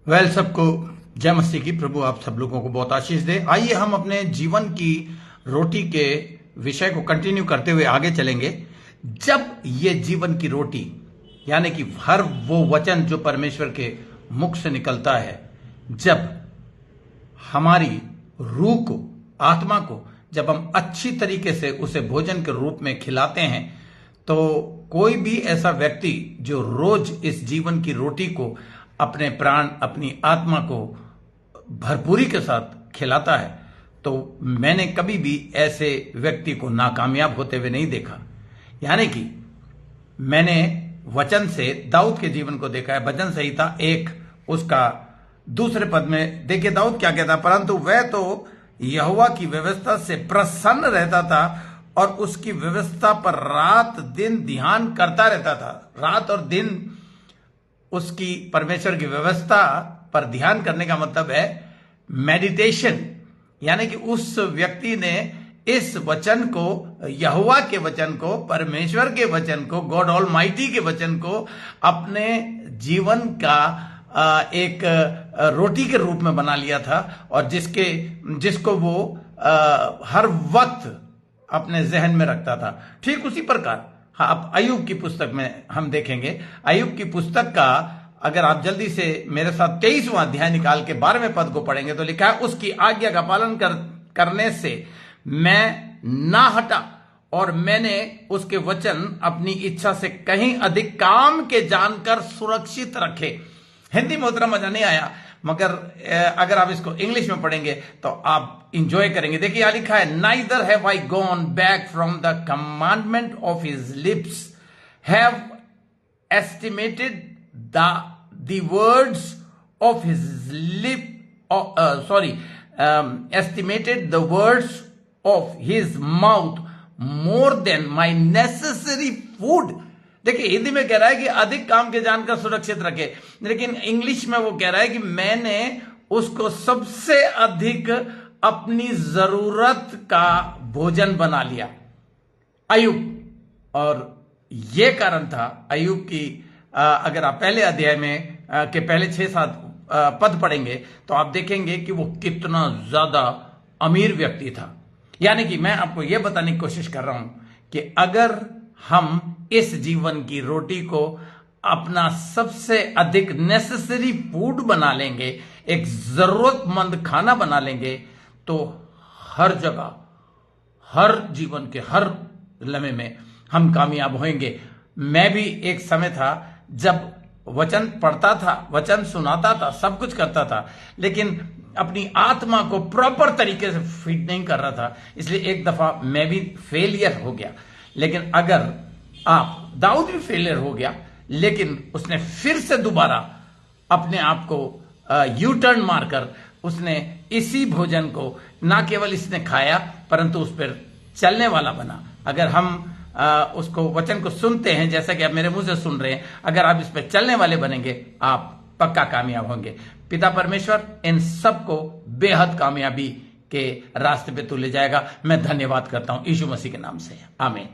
सबको जय मसीह की। प्रभु आप सब लोगों को बहुत आशीष दे। आइए हम अपने जीवन की रोटी के विषय को कंटिन्यू करते हुए आगे चलेंगे। जब ये जीवन की रोटी यानी कि हर वो वचन जो परमेश्वर के मुख से निकलता है, जब हमारी रूह को, आत्मा को, जब हम अच्छी तरीके से उसे भोजन के रूप में खिलाते हैं, तो कोई भी ऐसा व्यक्ति जो रोज इस जीवन की रोटी को अपने प्राण, अपनी आत्मा को भरपूरी के साथ खिलाता है, तो मैंने कभी भी ऐसे व्यक्ति को नाकामयाब होते हुए नहीं देखा। यानी कि मैंने वचन से दाऊद के जीवन को देखा है। भजन संहिता 1 उसका दूसरे पद में देखिए दाऊद क्या कहता, परंतु वह तो यहोवा की व्यवस्था से प्रसन्न रहता था और उसकी व्यवस्था पर रात दिन ध्यान करता रहता था। रात और दिन उसकी परमेश्वर की व्यवस्था पर ध्यान करने का मतलब है मेडिटेशन। यानी कि उस व्यक्ति ने इस वचन को, यहोवा के वचन को, परमेश्वर के वचन को, गॉड ऑलमाइटी के वचन को अपने जीवन का एक रोटी के रूप में बना लिया था और जिसको वो हर वक्त अपने जहन में रखता था। ठीक उसी प्रकार अब अय्यूब की पुस्तक में हम देखेंगे। अय्यूब की पुस्तक का अगर आप जल्दी से मेरे साथ 23वां अध्याय निकाल के 12वें पद को पढ़ेंगे तो लिखा है, उसकी आज्ञा का पालन करने से मैं ना हटा और मैंने उसके वचन अपनी इच्छा से कहीं अधिक काम के जानकर सुरक्षित रखे। हिंदी में उतना मजा नहीं आया, मगर अगर आप इसको इंग्लिश में पढ़ेंगे तो आप इंजॉय करेंगे। देखिए यहां लिखा है, neither have I gone back from the commandment of his lips, have estimated the words of his estimated the words of his mouth more than my necessary food। देखिए हिंदी में कह रहा है कि अधिक काम के जानकर सुरक्षित रखे, लेकिन इंग्लिश में वो कह रहा है कि मैंने उसको सबसे अधिक अपनी जरूरत का भोजन बना लिया। अय्यूब, और ये कारण था अय्यूब की, अगर आप पहले अध्याय में के पहले 6-7 पद पढ़ेंगे तो आप देखेंगे कि वो कितना ज्यादा अमीर व्यक्ति था। यानी कि मैं आपको यह बताने की कोशिश कर रहा हूं कि अगर हम इस जीवन की रोटी को अपना सबसे अधिक नेसेसरी फूड बना लेंगे, एक जरूरतमंद खाना बना लेंगे, तो हर जगह, हर जीवन के हर लम्हे में हम कामयाब होंगे। मैं भी एक समय था जब वचन पढ़ता था, वचन सुनाता था, सब कुछ करता था, लेकिन अपनी आत्मा को प्रॉपर तरीके से फीड नहीं कर रहा था। इसलिए एक दफा मैं भी फेलियर हो गया। लेकिन अगर दाऊद भी फेलियर हो गया, लेकिन उसने फिर से दोबारा अपने आप को यू टर्न मारकर उसने इसी भोजन को ना केवल इसने खाया परंतु उस पर चलने वाला बना। अगर हम उसको वचन को सुनते हैं, जैसा कि आप मेरे मुंह से सुन रहे हैं, अगर आप इस पर चलने वाले बनेंगे, आप पक्का कामयाब होंगे। पिता परमेश्वर इन सबको बेहद कामयाबी के रास्ते पे तू ले जाएगा। मैं धन्यवाद करता हूं यीशु मसीह के नाम से, आमीन।